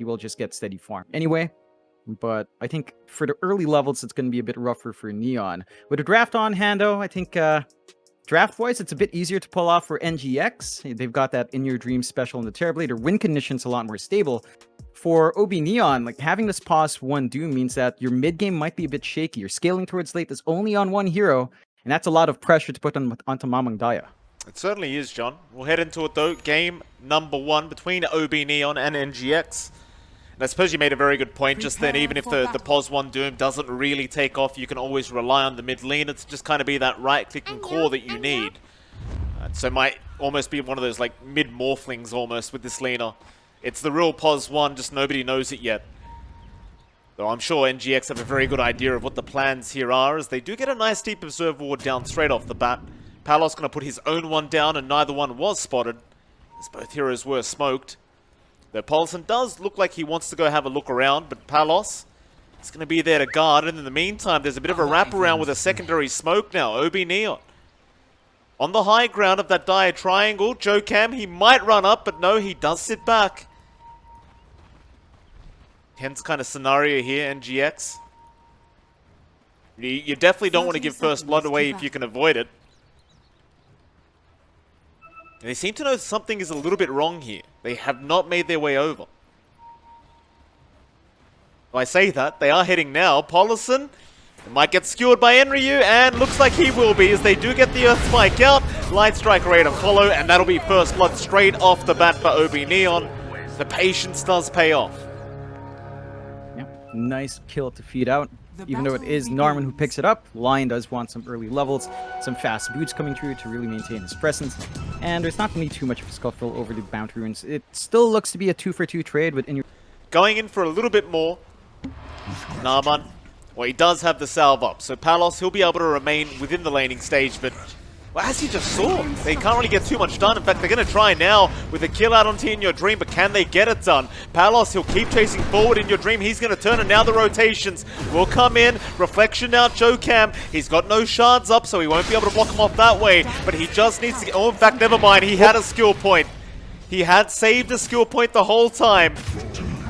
he will just get steady farm. Anyway, but I think for the early levels, it's going to be a bit rougher for Neon. With a draft on hand, though, I think draft-wise, it's a bit easier to pull off for NGX. They've got that In Your Dream special in the Terrorblade. Their win condition's a lot more stable. For OB Neon, like having this pause 1 Doom means that your mid game might be a bit shaky. You're scaling towards late is only on one hero, and that's a lot of pressure to put onto Mamang Daya. It certainly is, John. We'll head into it though. Game number 1 between OB Neon and NGX. And I suppose you made a very good point just then. Even if the pos 1 Doom doesn't really take off, you can always rely on the mid laner to just kind of be that right-click and core that you need. So it might almost be one of those like mid-morphlings almost with this laner. It's the real pos 1, just nobody knows it yet. Though I'm sure NGX have a very good idea of what the plans here are, as they do get a nice deep observer ward down straight off the bat. Palos going to put his own one down, and neither one was spotted, as both heroes were smoked. Though Paulson does look like he wants to go have a look around, but Palos is going to be there to guard, and in the meantime, there's a bit of a wraparound with a secondary smoke now. OB Neon on the high ground of that Daya triangle. JhonxFire, he might run up, but no, he does sit back. Hence kind of scenario here, NGX. You definitely don't want to give first blood away if you can avoid it. And they seem to know something is a little bit wrong here. They have not made their way over. I say that, they are heading now. Paulson might get skewered by Enryu, and looks like he will be, as they do get the Earth Spike out. Light Strike ready to follow, and that'll be first blood straight off the bat for OB Neon. The patience does pay off. Yeah, nice kill to feed out. Even though it is Norman who picks it up, Lion does want some early levels, some fast boots coming through to really maintain his presence, and there's not going to be too much of a scuffle over the bounty runes. It still looks to be a 2-for-2 trade with going in for a little bit more. Naaman, well, he does have the salve up, so Palos, he'll be able to remain within the laning stage, but well, as you just saw, they can't really get too much done. In fact, they're going to try now with a kill out onto In Your Dream, but can they get it done? Palos, he'll keep chasing forward. In Your Dream, he's going to turn, and now the rotations will come in. Reflection out, JhonxFire. He's got no shards up, so he won't be able to block him off that way, but he just needs to get... Oh, in fact, never mind. He had a skill point. He had saved a skill point the whole time,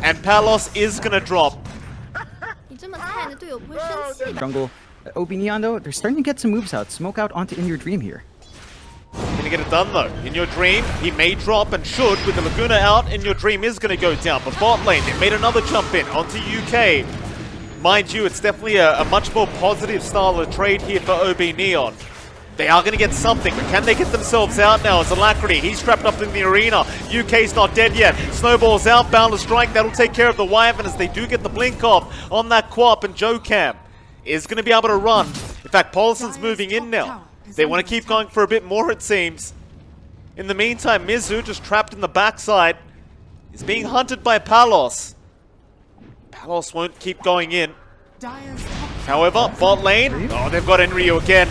and Palos is going to drop. Jungle. OB Neon, though, they're starting to get some moves out. Smoke out onto In Your Dream here. Gonna get it done, though. In Your Dream, he may drop and should. With the Laguna out, In Your Dream is gonna go down. But bot lane, they made another jump in onto YouK. Mind you, it's definitely a much more positive style of trade here for OB Neon. They are gonna get something, but can they get themselves out now? As Alacrity, he's trapped up in the arena. UK's not dead yet. Snowball's out, bound to strike. That'll take care of the Wyvern as they do get the blink off on that Quap, and JhonxFire is going to be able to run. In fact, Paulson's moving in now. They want to keep going for a bit more, it seems. In the meantime, Mizu, just trapped in the backside, is being hunted by Palos. Palos won't keep going in. However, bot lane, oh, they've got Enryu again.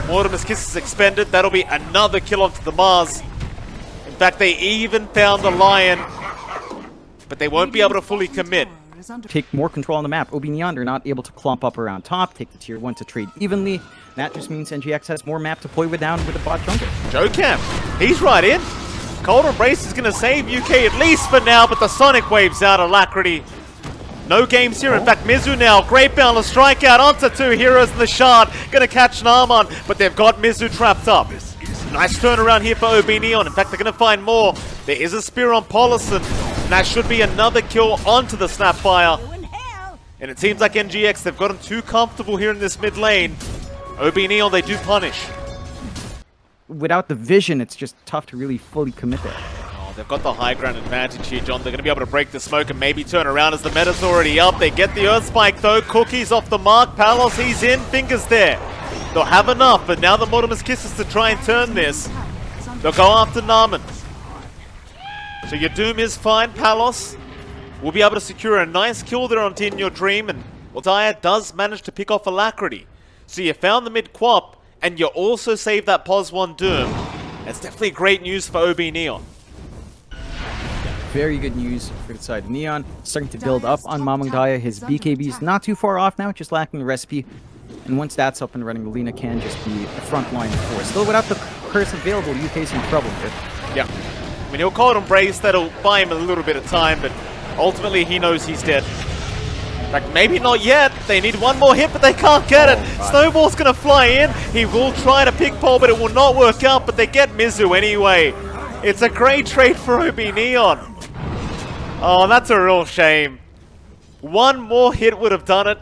Mortimer's Kiss is expended. That'll be another kill onto the Mars. In fact, they even found the Lion, but they won't be able to fully commit. Take more control on the map. OB Neon, they're not able to clump up around top, take the tier 1 to trade evenly. That just means NGX has more map to play with down with the bot jungle. JhonxFire, he's right in. Cold Embrace is going to save YouK at least for now, but the Sonic Wave's out. Alacrity. No games here. In fact, Mizu now, great boundless strike out onto 2 heroes in the Shard. Going to catch Naaman, but they've got Mizu trapped up. Nice turnaround here for OB Neon. In fact, they're going to find more. There is a spear on Paulson. And that should be another kill onto the Snapfire. And it seems like NGX, they've gotten too comfortable here in this mid lane. OB Neon, they do punish. Without the vision, it's just tough to really fully commit there. Oh, they've got the high ground advantage here, John. They're going to be able to break the smoke and maybe turn around as the meta's already up. They get the Earth Spike, though. Cookie's off the mark. Palos, he's in. Fingers there. They'll have enough, but now the Mortimer's Kiss is to try and turn this. They'll go after Naaman. So your Doom is fine, Palos. We'll be able to secure a nice kill there onto In Your Dream, and well, Daya does manage to pick off Alacrity. So you found the mid-quap, and you also saved that pos 1 Doom. That's definitely great news for OB Neon. Very good news for the side of Neon. Starting to build up on Mamang Daya. His BKB's not too far off now, just lacking the recipe. And once that's up and running, the Lina can just be a frontline force. Still, without the curse available, UK's in trouble with it. Yeah. I mean, he'll call it Embrace. That'll buy him a little bit of time, but Ultimately, he knows he's dead. In fact, maybe not yet. They need one more hit, but they can't get it. Snowball's going to fly in. He will try to pick pole, but it will not work out. But they get Mizu anyway. It's a great trade for OB Neon. Oh, that's a real shame. One more hit would have done it.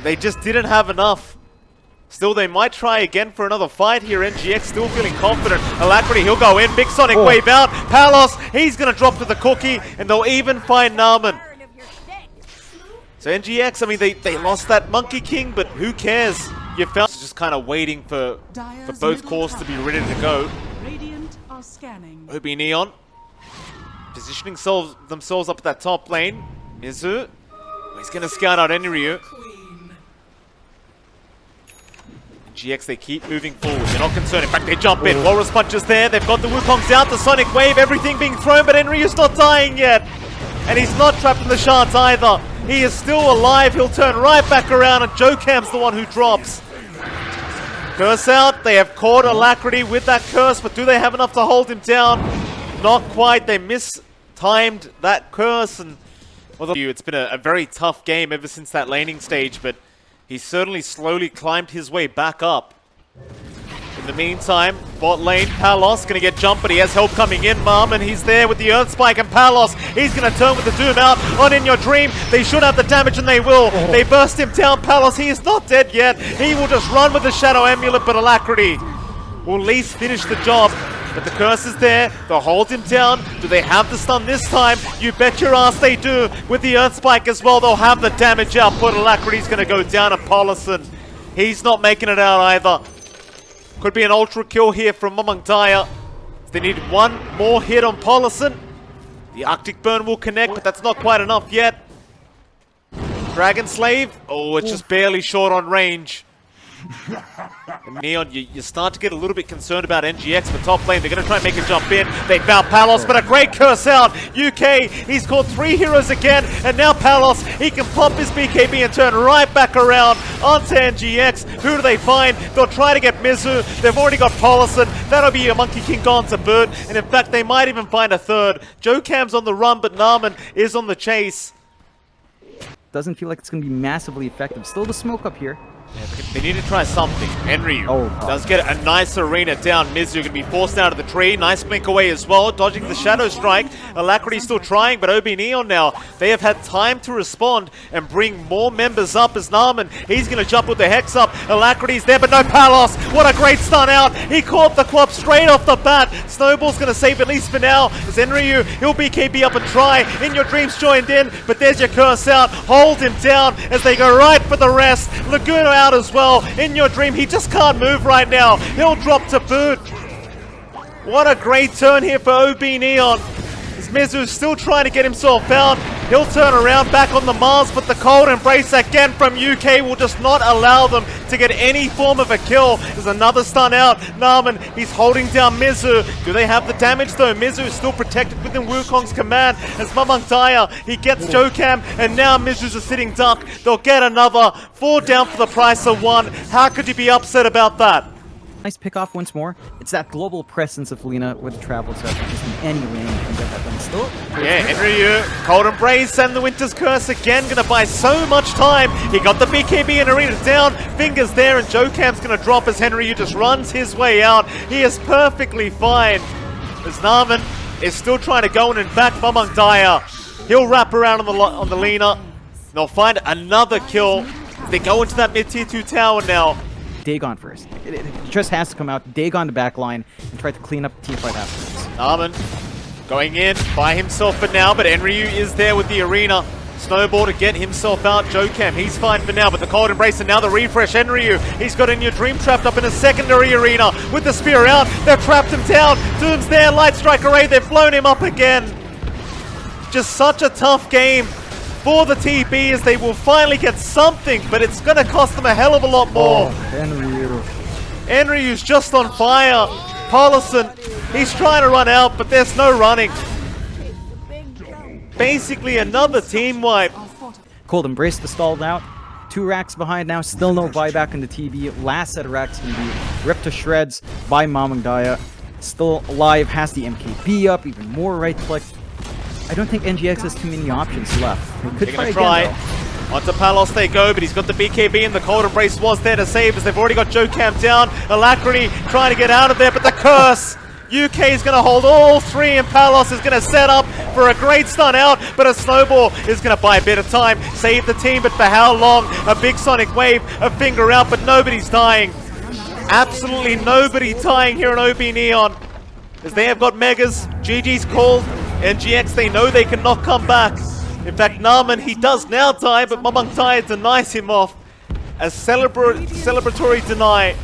They just didn't have enough. Still, they might try again for another fight here. NGX still feeling confident. Alacrity, he'll go in. Big Sonic wave out. Palos, he's going to drop to the cookie, and they'll even find Narman. So NGX, I mean, they lost that Monkey King, but who cares? You felt just kind of waiting for both cores to be ready to go. OB Neon positioning themselves up at that top lane. Mizu, he's going to scout out Enryu. GX, they keep moving forward. They're not concerned. In fact, they jump in. Walrus punches there. They've got the Wukongs out. The Sonic Wave. Everything being thrown, but Enryu's not dying yet. And he's not trapped in the shards either. He is still alive. He'll turn right back around, and JoCam's the one who drops. Curse out. They have caught Alacrity with that curse, but do they have enough to hold him down? Not quite. They mistimed that curse. And well, it's been a very tough game ever since that laning stage, but he certainly slowly climbed his way back up. In the meantime, bot lane, Palos gonna get jumped, but he has help coming in, and he's there with the Earth Spike, and Palos, he's gonna turn with the Doom out on In Your Dream. They should have the damage, and they will. They burst him down. Palos, he is not dead yet. He will just run with the Shadow Amulet, but Alacrity will at least finish the job. But the curse is there. They'll hold him down. Do they have the stun this time? You bet your ass they do. With the Earth Spike as well, they'll have the damage output. Alacrity's going to go down to Paulison. He's not making it out either. Could be an ultra kill here from Mamang Daya. They need one more hit on Paulison. The Arctic Burn will connect, but that's not quite enough yet. Dragon Slave. Oh, it's just barely short on range. And Neon, you start to get a little bit concerned about NGX, the top lane. They're going to try and make a jump in. They found Palos, but a great curse out. YouK, he's caught 3 heroes again, and now Palos, he can pop his BKB and turn right back around onto NGX. Who do they find? They'll try to get Mizu. They've already got Paulison. That'll be a Monkey King gone to boot, and in fact, they might even find a third. JoCam's on the run, but Narman is on the chase. Doesn't feel like it's going to be massively effective. Still the smoke up here. Yeah, they need to try something. Enryu does get a nice arena down. Mizu going to be forced out of the tree. Nice blink away as well, dodging the Shadow Strike. Alacrity still trying, but OB Neon now, they have had time to respond and bring more members up as Narman. He's going to jump with the Hex up. Alacrity's there, but no Palos. What a great stun out. He caught the Quap straight off the bat. Snowball's going to save at least for now. As Enryu, he'll BKB up and try. In Your Dream's joined in, but there's your curse out. Hold him down as they go right for the rest. Laguna out as well. In Your Dream, he just can't move right now. He'll drop to boot. What a great turn here for OB Neon. As Mizu's still trying to get himself out. He'll turn around back on the Mars, but the cold embrace again from YouK will just not allow them to get any form of a kill. There's another stun out. Narman, he's holding down Mizu. Do they have the damage though? Mizu is still protected within Wukong's command as Mamang Daya, he gets JoCam, and now Mizu's a sitting duck. They'll get another 4 down for the price of 1. How could you be upset about that? Nice pick off once more. It's that global presence of Lena with the travel set. Just in any lane you can get that done. Still, yeah, Enryu, Cold Embrace and the Winter's Curse again, gonna buy so much time. He got the BKB and Arena down, fingers there, and JoCam's gonna drop as Enryu just runs his way out. He is perfectly fine. As Narman is still trying to go in and back Mamang Daya. He'll wrap around on the Lena. They'll find another kill. They go into that mid-tier 2 tower now. Dagon first. It just has to come out. Dagon the back line and try to clean up the team fight afterwards. Narman going in by himself for now, but Enryu is there with the Arena. Snowball to get himself out. JoCam, he's fine for now, but the Cold Embrace and now the refresh. Enryu, he's got In Your Dream trapped up in a secondary arena with the spear out. They've trapped him down. Doom's there. Light Strike Array. They've blown him up again. Just such a tough game for the TP as they will finally get something, but it's going to cost them a hell of a lot more. Enryu's just on fire. Paulison, he's trying to run out, but there's no running. Basically another team wipe. Cold Embrace the stalled out. 2 racks behind now, still no buyback in the TB. Last set of racks can be ripped to shreds by Mamang Daya. Still alive, has the MKB up, even more right click. I don't think NGX has too many options left. They could They're try gonna again, try. Onto Palos they go, but he's got the BKB and the cold embrace was there to save as they've already got JhonxFire down. Alacrity trying to get out of there, but the curse! UK is going to hold all three, and Palos is going to set up for a great stun out, but a snowball is going to buy a bit of time, save the team, but for how long? A big sonic wave, a finger out, but nobody's dying. Absolutely nobody dying here in OB Neon, as they have got Megas. GG's called, and GX, they know they cannot come back. In fact, Naman, he does now die, but Mamang Daya denies him off. A celebratory deny.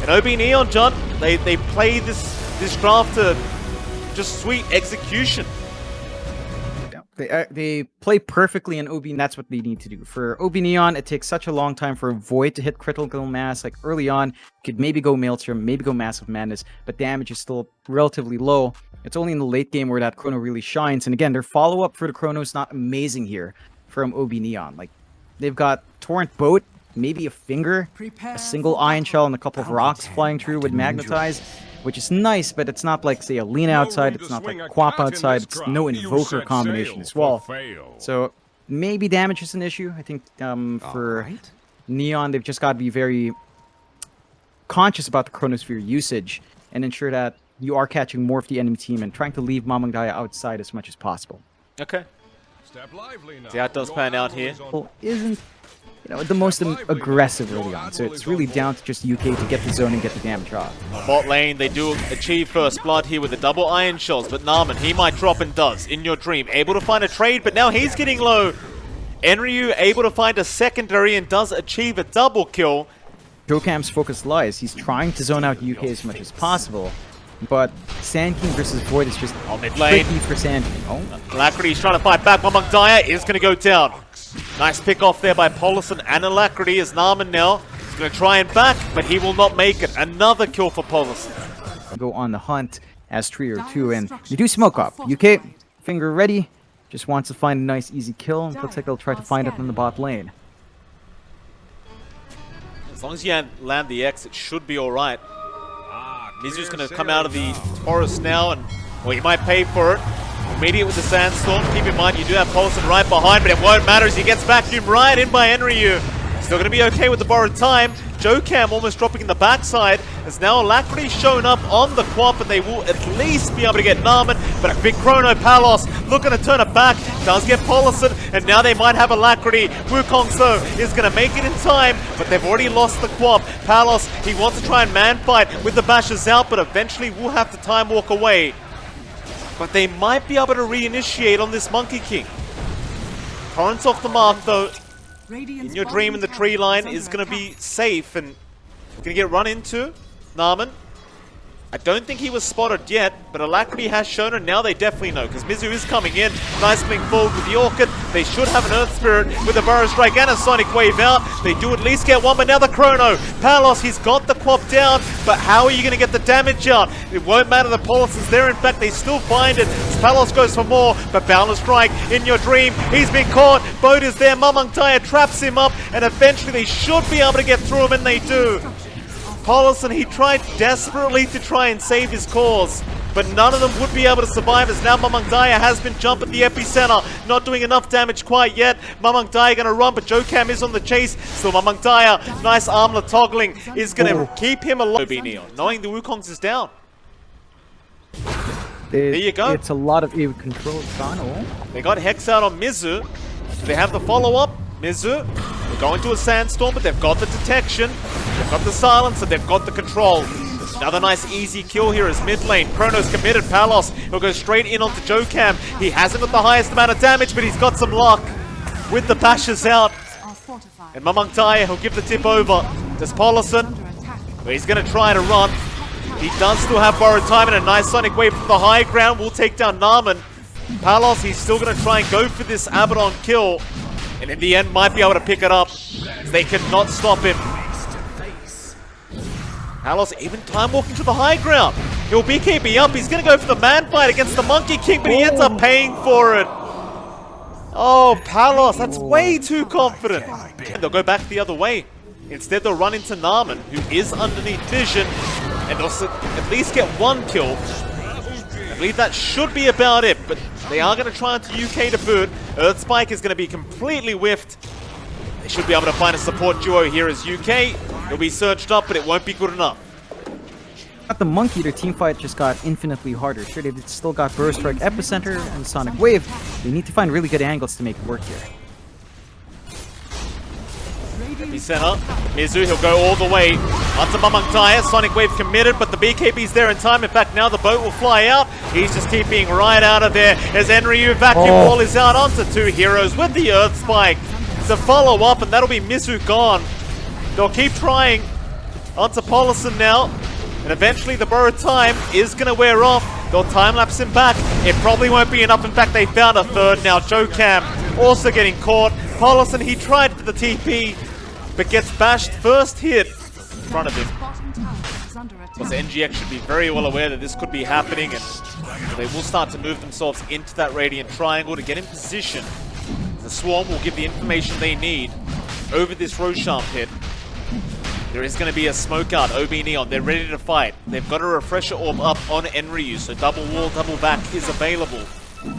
And OB Neon, John, they play this draft to just sweet execution. They play perfectly in OB, and that's what they need to do. For OB Neon, it takes such a long time for a Void to hit critical mass. Like early on, you could maybe go Maelstrom, maybe go Massive Madness, but damage is still relatively low. It's only in the late game where that Chrono really shines. And again, their follow-up for the Chrono is not amazing here from OB Neon. Like, they've got Torrent Boat, maybe a Finger, a single Ion Shell, and a couple of rocks flying through with Magnetize, which is nice, but it's not like, say, a Lina outside, it's not like Quap outside, it's no Invoker combination as well. So, maybe damage is an issue. I think for Neon, they've just got to be very conscious about the Chronosphere usage and ensure that you are catching more of the enemy team and trying to leave Mamang Daya outside as much as possible. Okay. See how it does pan out here. Well, isn't the most aggressive early on, so it's really down to just UK to get the zone and get the damage off. Bot lane, they do achieve first blood here with the double Iron Shells, but Naman, he might drop and does. In Your Dream, able to find a trade, but now he's getting low. Enryu able to find a secondary and does achieve a double kill. JhonxFire's focus lies. He's trying to zone out UK as much as possible, but Sand King versus Void is just mid lane tricky for Sand King. Oh. Alacrity is trying to fight back. Mamang Daya is going to go down. Nice pick off there by Polison and Alacrity as Naman now is going to try and back, but he will not make it. Another kill for Polison. Go on the hunt as 3 or 2, and you do smoke up. UK, Finger ready, just wants to find a nice easy kill, and looks like they'll try to find it in the bot lane. As long as you land the X, it should be alright. Mizu's going to come out of the forest now, and well, he might pay for it. Immediate with the Sandstorm. Keep in mind, you do have Polson right behind, but it won't matter as he gets vacuumed right in by Enryu. Still going to be okay with the borrowed time. JhonxFire almost dropping in the backside, as now Alacrity shown up on the Quap, and they will at least be able to get Naman, but a big Chrono Palos looking to turn it back, does get Polison, and now they might have Alacrity. Wukong though is going to make it in time, but they've already lost the Quap. Palos, he wants to try and man fight with the bashes out, but eventually will have to time walk away. But they might be able to reinitiate on this Monkey King. Torrent's off the mark though. In Your Dream in the tree line is going to be safe and going to get run into. Naman. I don't think he was spotted yet, but Alacrity has shown, and now they definitely know, because Mizu is coming in. Nice blink forward with the Orchid. They should have an Earth Spirit with a Burrow Strike and a Sonic Wave out. They do at least get one, but now the Chrono. Palos, he's got the Quap down, but how are you going to get the damage out? It won't matter, the Palos is there. In fact, they still find it. Palos goes for more, but Boundless Strike in Your Dream. He's been caught. Boat is there. Mamang Daya traps him up, and eventually they should be able to get through him, and they do. Polison, he tried desperately to try and save his cause, but none of them would be able to survive, as now Mamang Daya has been jumped at the epicenter, not doing enough damage quite yet. Mamang Daya going to run, but JhonxFire is on the chase. Still Mamang Daya, nice armlet toggling, is going to keep him alive. Knowing the Wukongs is down. There you go. It's a lot of controlled tunnel. They got Hex out on Mizu. They have the follow-up. Mizu, they're going to a Sandstorm, but they've got the detection, they've got the silence, and they've got the control. Another nice easy kill here is mid lane. Chrono's committed. Palos, he'll go straight in onto JhonxFire. He hasn't got the highest amount of damage, but he's got some luck with the bashes out. And Mamang Daya, he'll give the tip over. There's Polison, but he's going to try to run. He does still have borrowed time, and a nice Sonic Wave from the high ground will take down Naman. Palos, he's still going to try and go for this Abaddon kill, and in the end might be able to pick it up. They cannot stop him. Palos even time walking to the high ground. He'll BKB up. He's going to go for the man fight against the Monkey King, but he ends up paying for it. Oh, Palos, that's way too confident. And they'll go back the other way. Instead, they'll run into Naman, who is underneath vision, and also at least get one kill. And believe that should be about it, but they are going to try onto UK to boot. Earth Spike is going to be completely whiffed. They should be able to find a support duo here as UK. It'll be searched up, but it won't be good enough. At the Monkey, their team fight just got infinitely harder. Sure, they've still got Burst Strike, Epicenter, and Sonic Wave. They need to find really good angles to make it work here. Epicenter, Mizu, he'll go all the way onto Mamang Daya. Sonic Wave committed, but the BKB's there in time. In fact, now the boat will fly out. He's just keeping right out of there as Enryu vacuum wall is out onto 2 heroes with the Earth Spike. It's a follow-up, and that'll be Mizu gone. They'll keep trying onto Polison now. And eventually the borrowed time is going to wear off. They'll time-lapse him back. It probably won't be enough. In fact, they found a third now. JhonxFire also getting caught. Polison, he tried for the TP, but gets bashed first hit in front of him. Because NGX should be very well aware that this could be happening, and they will start to move themselves into that Radiant Triangle to get in position. The Swarm will give the information they need over this Roshan pit. There is going to be a smoke out. OB Neon, they're ready to fight. They've got a refresher orb up on Enryu, so double wall, double back is available.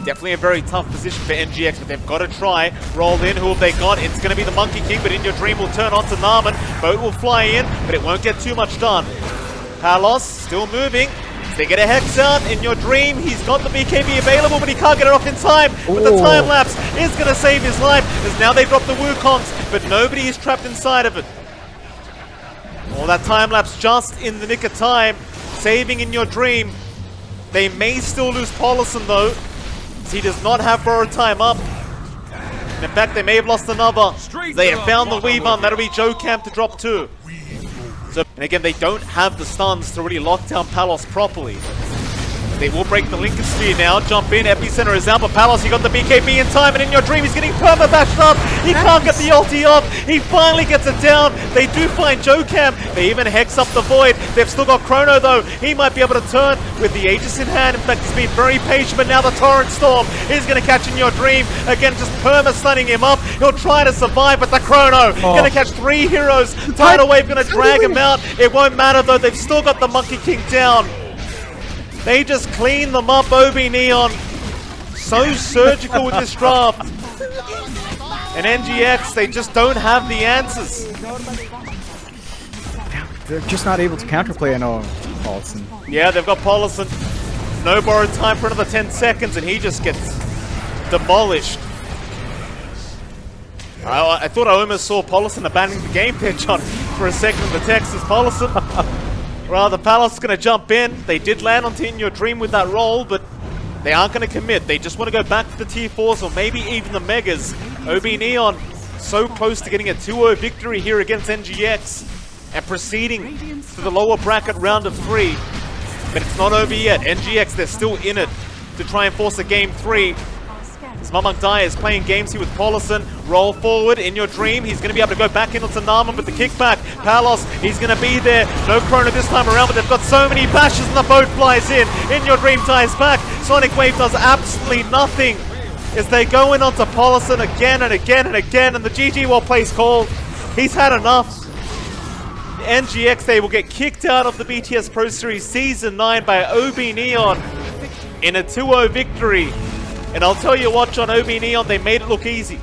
Definitely a very tough position for NGX, but they've got to try. Roll in, who have they got? It's going to be the Monkey King, but inyourdream will turn onto Narman. Boat will fly in, but it won't get too much done. Palos still moving. They get a Hex out. inyourdream, he's got the BKB available, but he can't get it off in time. But the time lapse is going to save his life, as now they've dropped the Wukongs, but nobody is trapped inside of it. Well, that time lapse just in the nick of time, saving inyourdream. They may still lose Polison though, as he does not have borrowed time up. And in fact, they may have lost another. They have found the Weavon. That'll be JhonxFire to drop 2. So, and again, they don't have the stuns to really lock down Palos properly. They will break the Lincoln Sphere now, jump in, Epicenter is out, but Palos, he got the BKB in time, and inyourdream, he's getting perma-bashed up, he can't get the ulti off, he finally gets it down, they do find JhonxFire, they even hex up the Void, they've still got Chrono though, he might be able to turn with the Aegis in hand, in fact he's been very patient, but now the Torrent Storm is going to catch inyourdream, again just perma-stunning him up, he'll try to survive, but the Chrono, going to catch 3 heroes, Tidal Wave going to drag him out, it won't matter though, they've still got the Monkey King down. They just clean them up, OB Neon. So surgical with this draft. And NGX, they just don't have the answers. They're just not able to counterplay, I know, Polison. Yeah, they've got Polison. No borrowed time for another 10 seconds, and he just gets demolished. I thought I almost saw Polison abandoning the game there, John, for a second in the Texas Polison. Rather, Palos is going to jump in. They did land onto inyourdream with that roll, but they aren't going to commit. They just want to go back to the tier 4s or maybe even the Megas. OB Neon so close to getting a 2-0 victory here against NGX and proceeding to the lower bracket round of 3. But it's not over yet. NGX, they're still in it to try and force a game 3. As Mamang Daya is playing games here with Polison. Roll forward, inyourdream. He's going to be able to go back into Narman with the kickback. Palos, he's going to be there. No Chrono this time around, but they've got so many bashes and the boat flies in. inyourdream dies back. Sonic Wave does absolutely nothing as they go in onto Polison again and again and again, and the GG wall plays called. He's had enough. NGX, they will get kicked out of the BTS Pro Series Season 9 by OB Neon in a 2-0 victory. And I'll tell you what, John, OB Neon, they made it look easy.